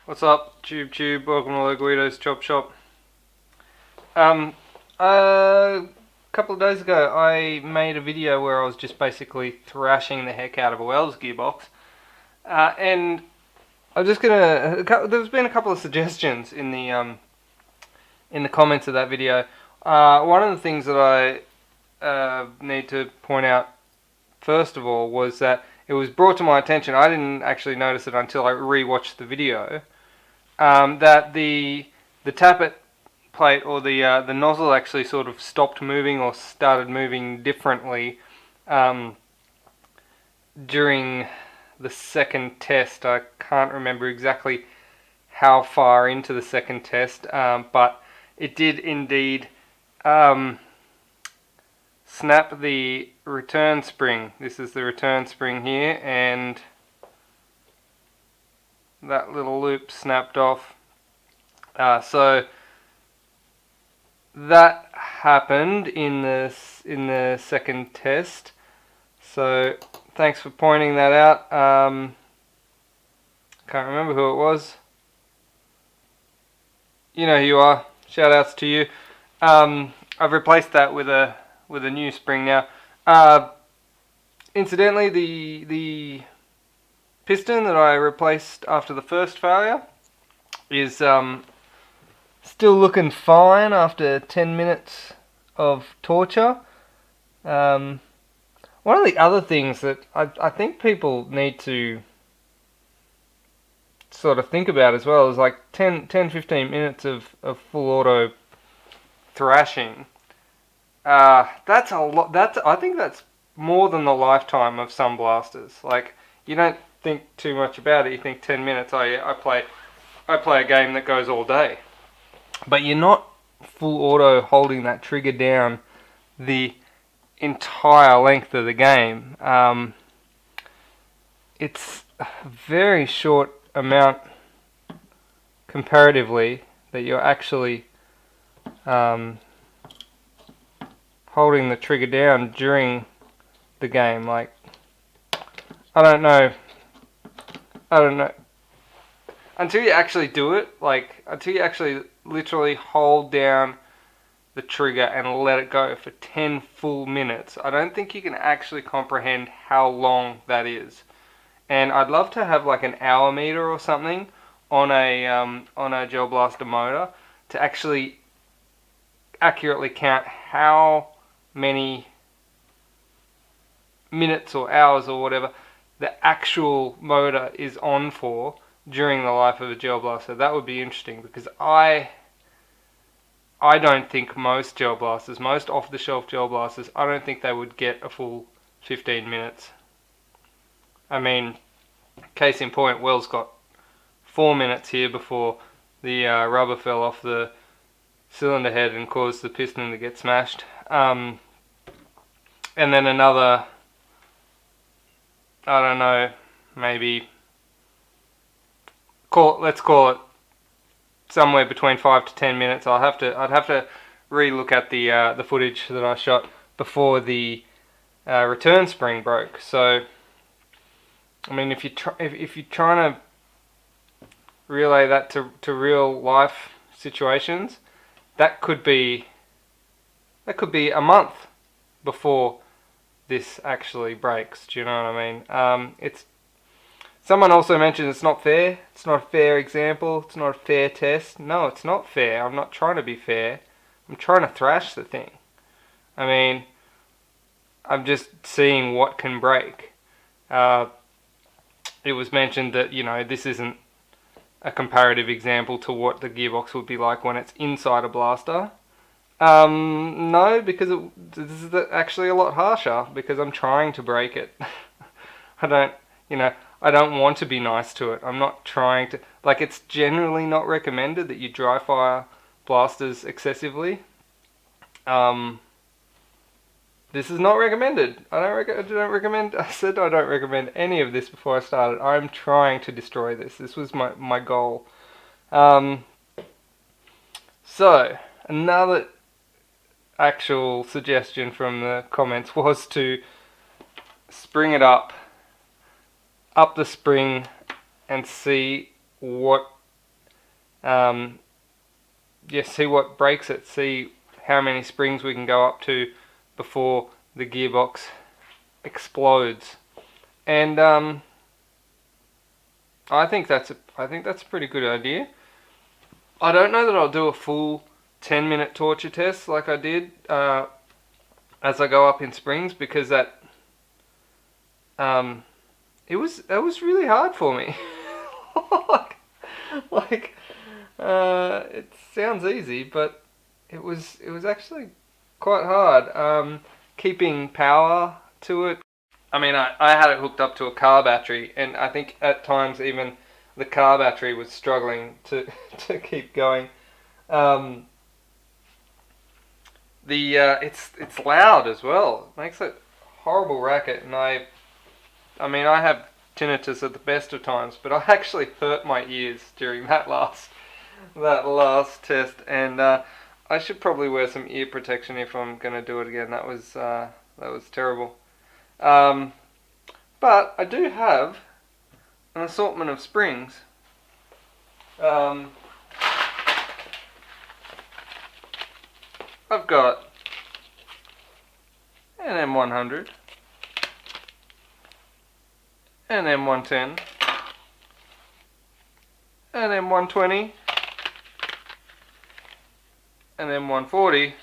What's up, Tube? Welcome to Loguido's Chop Shop. Um, a couple of days ago, I made a video where I was just basically thrashing the heck out of a Wells gearbox, and I'm just gonna. There's been a couple of suggestions in the comments of that video. One of the things that I need to point out first of all was that it was brought to my attention. I didn't actually notice it until I rewatched the video. That the tappet plate or the nozzle actually sort of stopped moving or started moving differently um, during the second test. I can't remember exactly how far into the second test, but it did indeed um, snap the return spring. This is the return spring here, and that little loop snapped off. So that happened in the second test. So thanks for pointing that out. Can't remember who it was. You know who you are. Shout outs to you. I've replaced that with a new spring now. Incidentally, the piston that I replaced after the first failure is still looking fine after 10 minutes of torture. One of the other things that I think people need to sort of think about as well is like 15 minutes of full auto thrashing. That's a lot. I think that's more than the lifetime of some blasters. Like, you don't think too much about it. You think 10 minutes. Oh yeah, I play a game that goes all day. But you're not full auto holding that trigger down the entire length of the game. It's a very short amount comparatively that you're actually holding the trigger down during the game. Like, I don't know. Until you actually do it, like, until you actually literally hold down the trigger and let it go for 10 full minutes, I don't think you can actually comprehend how long that is. And I'd love to have like an hour meter or something on a Gel Blaster motor to actually accurately count how many minutes or hours or whatever the actual motor is on for during the life of a Gel Blaster. That would be interesting, because I don't think most Gel Blasters, most off-the-shelf Gel Blasters, I don't think they would get a full 15 minutes. I mean, case in point, Wells got 4 minutes here before the rubber fell off the cylinder head and caused the piston to get smashed. And then another, I don't know, maybe let's call it somewhere between 5 to 10 minutes. I'd have to re-look at the footage that I shot before the return spring broke. So, I mean, if you're trying to relay that to real life situations, that could be a month before this actually breaks. Do you know what I mean? It's Someone also mentioned it's not fair. It's not a fair example. It's not a fair test. No, it's not fair. I'm not trying to be fair. I'm trying to thrash the thing. I mean, I'm just seeing what can break. It was mentioned that, this isn't a comparative example to what the gearbox would be like when it's inside a blaster. No, because this is actually a lot harsher, because I'm trying to break it. I don't, I don't want to be nice to it. I'm not trying to, like, it's generally not recommended that you dry fire blasters excessively. This is not recommended. I don't recommend. I said I don't recommend any of this before I started. I'm trying to destroy this. This was my goal. So another actual suggestion from the comments was to spring it up the spring, and see what Yeah, see what breaks it, see how many springs we can go up to before the gearbox explodes. And I think that's a pretty good idea. I don't know that I'll do a full 10-minute torture test like I did as I go up in springs, because that it was really hard for me. like it sounds easy, but it was actually quite hard. Keeping power to it. I mean, I had it hooked up to a car battery, and I think at times even the car battery was struggling to to keep going. Um, it's loud as well. It makes a horrible racket, and I mean, I have tinnitus at the best of times, but I actually hurt my ears during that last test, and I should probably wear some ear protection if I'm going to do it again. That was terrible. But I do have an assortment of springs. I've got an M100, an M110, an M120, an M140,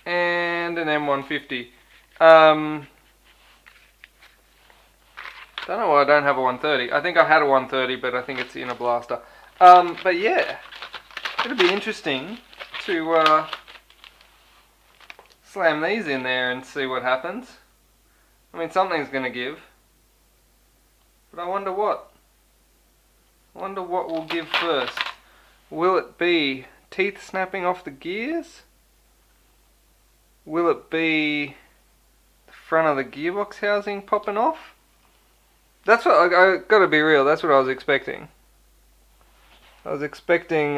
and an M150. Don't know why I don't have a 130. I think I had a 130, but I think it's in a blaster. But yeah, it'll be interesting to slam these in there and see what happens. I mean, something's going to give, but I wonder what. I wonder what will give first. Will it be teeth snapping off the gears? Will it be the front of the gearbox housing popping off? That's what I gotta be real. That's what I was expecting. I was expecting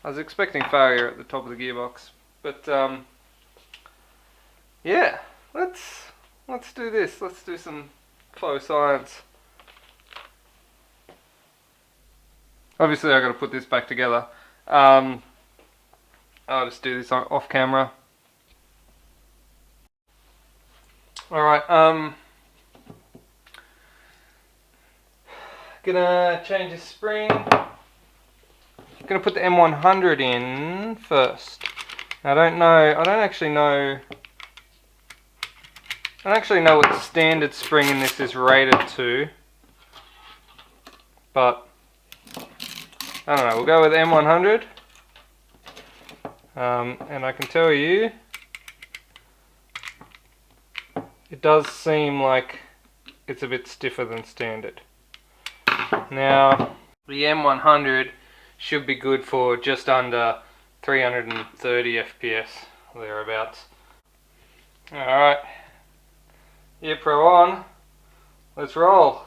failure at the top of the gearbox, but yeah. Let's do this. Let's do some faux science. Obviously, I got to put this back together. I'll just do this off camera. All right. Gonna change the spring. Gonna put the M100 in first. I don't actually know what the standard spring in this is rated to, but I don't know. We'll go with M100, and I can tell you, it does seem like it's a bit stiffer than standard. Now, the M100 should be good for just under 330 FPS, thereabouts. Alright, Ear Pro on, let's roll.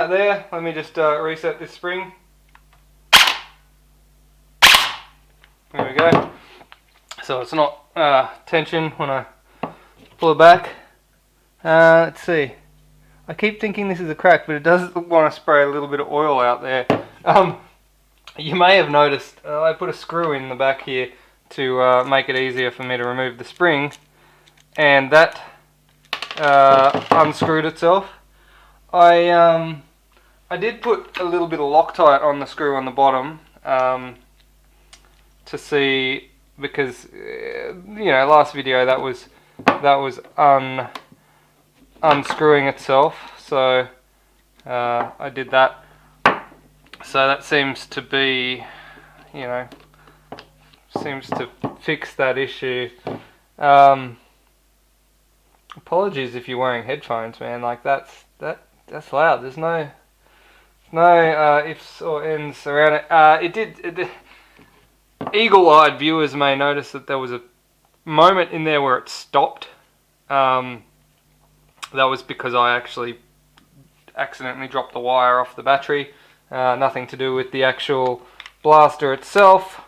that there. Let me just reset this spring. There we go. So it's not tension when I pull it back. Let's see. I keep thinking this is a crack, but it does want to spray a little bit of oil out there. You may have noticed I put a screw in the back here to make it easier for me to remove the spring, and that unscrewed itself. I did put a little bit of Loctite on the screw on the bottom to see, because last video that was unscrewing itself, so I did that. So that seems to be, seems to fix that issue. Apologies if you're wearing headphones, man. Like that's loud. There's no ifs or ends around it. Eagle-eyed viewers may notice that there was a moment in there where it stopped. That was because I actually accidentally dropped the wire off the battery. Nothing to do with the actual blaster itself.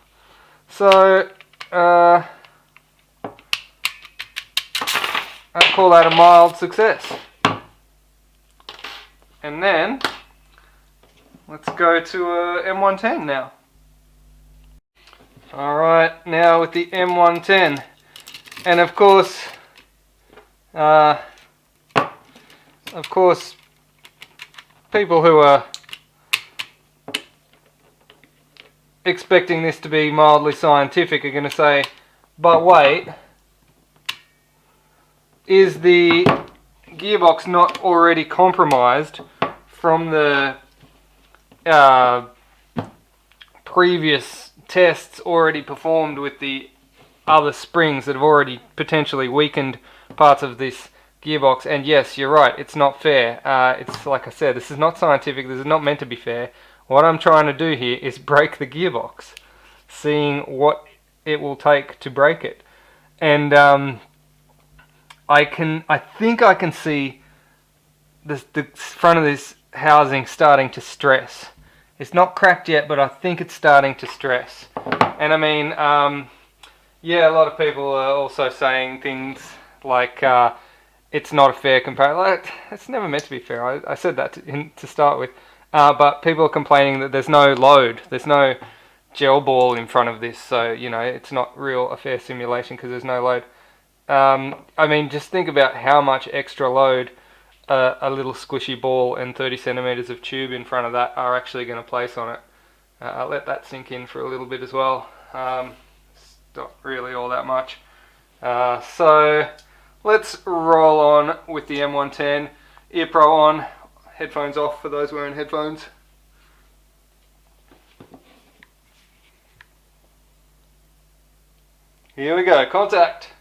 So I call that a mild success. And then let's go to M110 now. Alright, now with the M110, and of course people who are expecting this to be mildly scientific are going to say, but wait, is the gearbox not already compromised from the previous tests already performed with the other springs that have already potentially weakened parts of this gearbox? And yes, you're right, it's not fair. It's like I said, this is not scientific, this is not meant to be fair. What I'm trying to do here is break the gearbox, seeing what it will take to break it. And I think I can see the front of this housing starting to stress. It's not cracked yet, but I think it's starting to stress. And I mean, yeah, a lot of people are also saying things like it's not a fair comparison. Like, it's never meant to be fair. I said that to start with. But people are complaining that there's no load. There's no gel ball in front of this. So, it's not a fair simulation because there's no load. I mean, just think about how much extra load a little squishy ball and 30 centimeters of tube in front of that are actually going to place on it. I'll let that sink in for a little bit as well. It's not really all that much. So let's roll on with the M110. Ear Pro on, headphones off for those wearing headphones. Here we go, contact.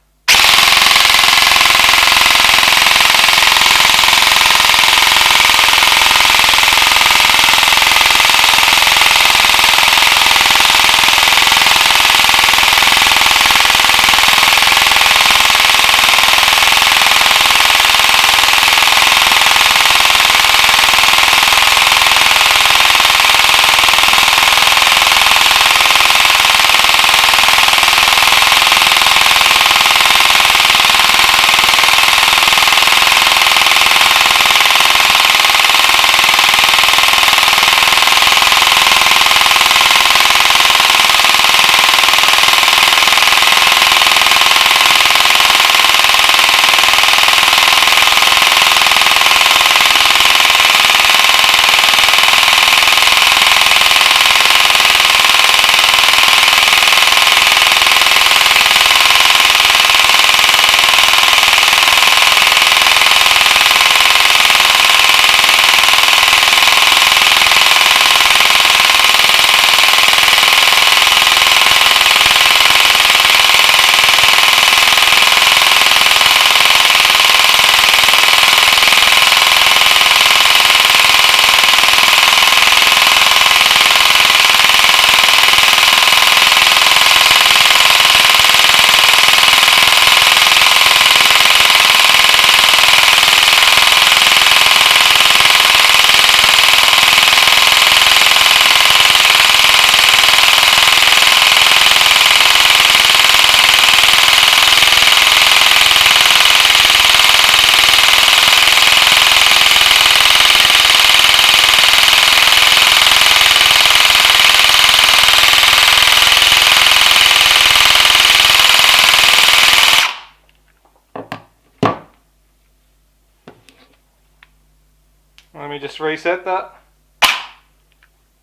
just reset that.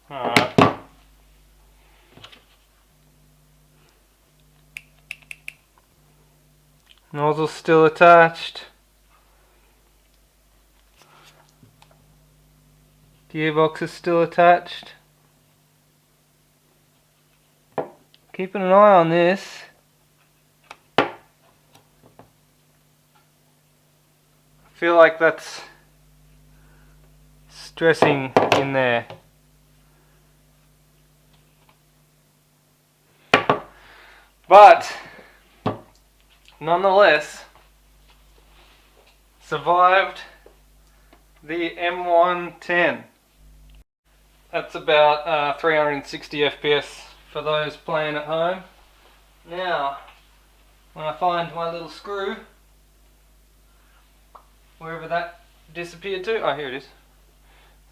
Alright. Nozzle's still attached. Gearbox is still attached. Keeping an eye on this. I feel like that's stressing in there. But nonetheless, survived the M110. That's about 360 FPS for those playing at home. Now, when I find my little screw, wherever that disappeared to, oh, here it is.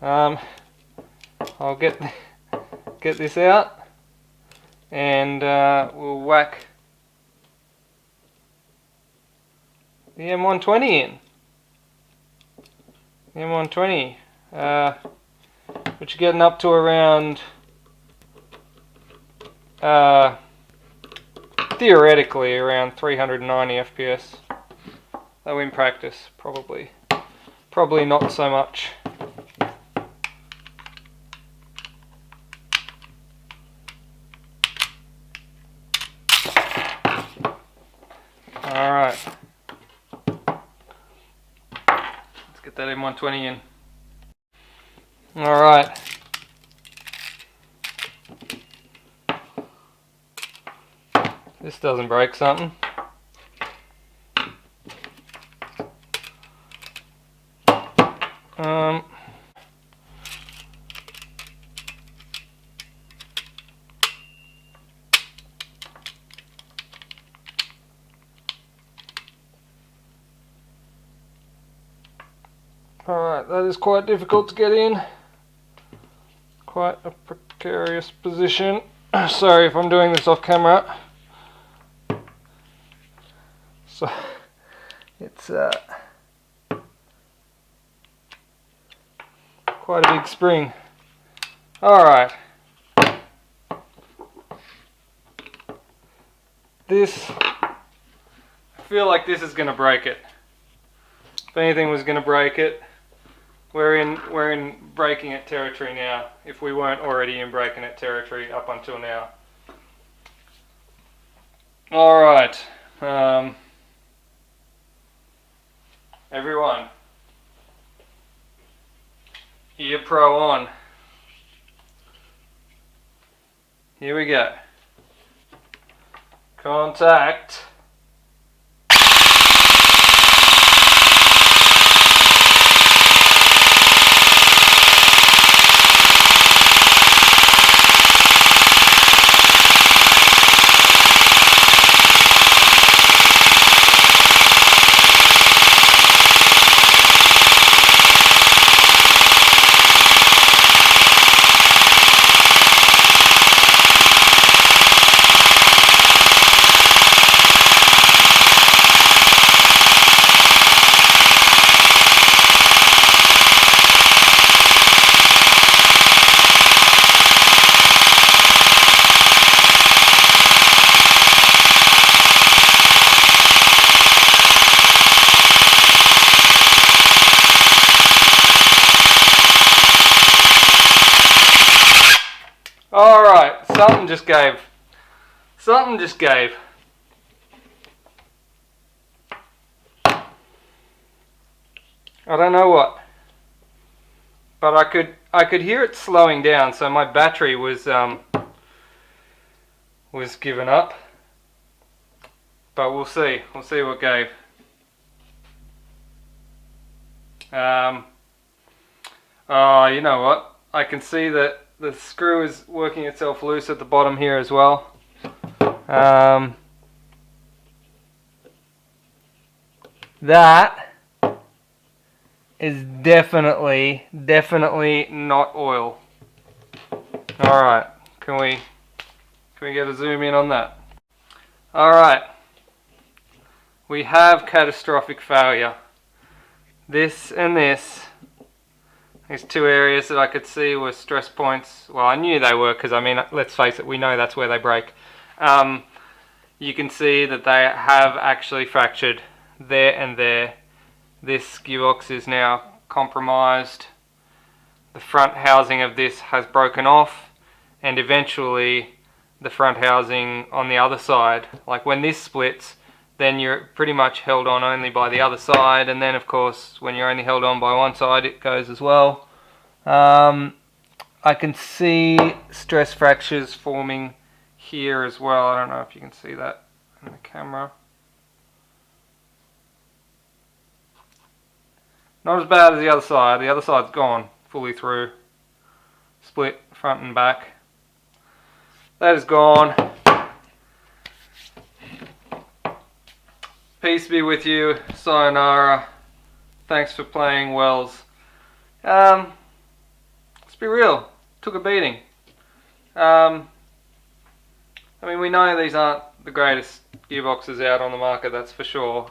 I'll get this out, and we'll whack the M120 in. The M120, which are getting up to around, theoretically around 390 FPS. Though in practice, probably not so much. Alright. Let's get that M120 in. Alright. This doesn't break something. Alright, that is quite difficult to get in. Quite a precarious position. Sorry if I'm doing this off camera. So, it's quite a big spring. Alright. I feel like this is going to break it. If anything was going to break it, we're in breaking it territory now, if we weren't already in breaking it territory up until now. Alright, everyone, Ear Pro on. Here we go. Contact. Alright, something just gave. Something just gave. I don't know what. But I could hear it slowing down, so my battery was given up. But we'll see. We'll see what gave. Oh, you know what? I can see that the screw is working itself loose at the bottom here as well. That is definitely not oil. Alright, can we get a zoom in on that? Alright, we have catastrophic failure. This and this These two areas that I could see were stress points. Well, I knew they were because, I mean, let's face it, we know that's where they break. You can see that they have actually fractured there and there. This gearbox is now compromised. The front housing of this has broken off, and eventually the front housing on the other side, like when this splits, then you're pretty much held on only by the other side, and then of course when you're only held on by one side it goes as well. I can see stress fractures forming here as well. I don't know if you can see that in the camera. Not as bad as the other side. The other side's gone fully through, split front and back. That is gone. Peace be with you. Sayonara. Thanks for playing Wells. Let's be real. Took a beating. I mean, we know these aren't the greatest gearboxes out on the market, that's for sure.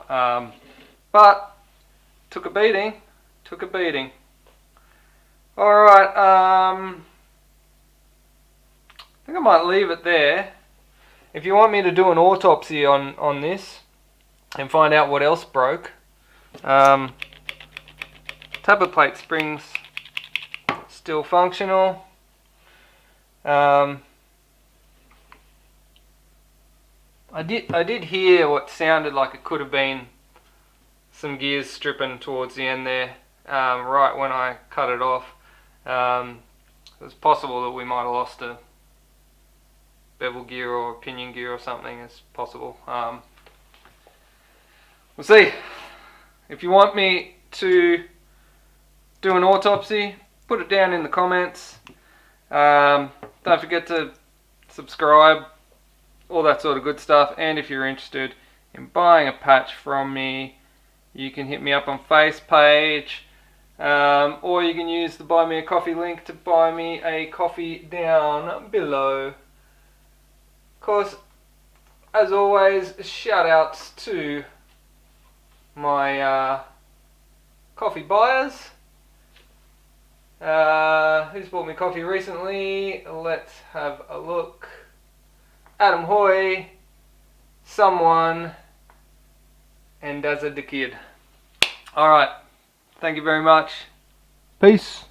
But took a beating. Took a beating. Alright, I think I might leave it there. If you want me to do an autopsy on this and find out what else broke, taper plate springs still functional. I did hear what sounded like it could have been some gears stripping towards the end there, right when I cut it off. It's possible that we might have lost a bevel gear or a pinion gear or something. It's possible. We'll see. If you want me to do an autopsy, put it down in the comments. Don't forget to subscribe, all that sort of good stuff. And if you're interested in buying a patch from me, you can hit me up on FacePage, or you can use the Buy Me a Coffee link to buy me a coffee down below. Of course, as always, shout outs to my coffee buyers. Who's bought me coffee recently? Let's have a look. Adam Hoy, someone, and Dazza the Kid. Alright, thank you very much. Peace.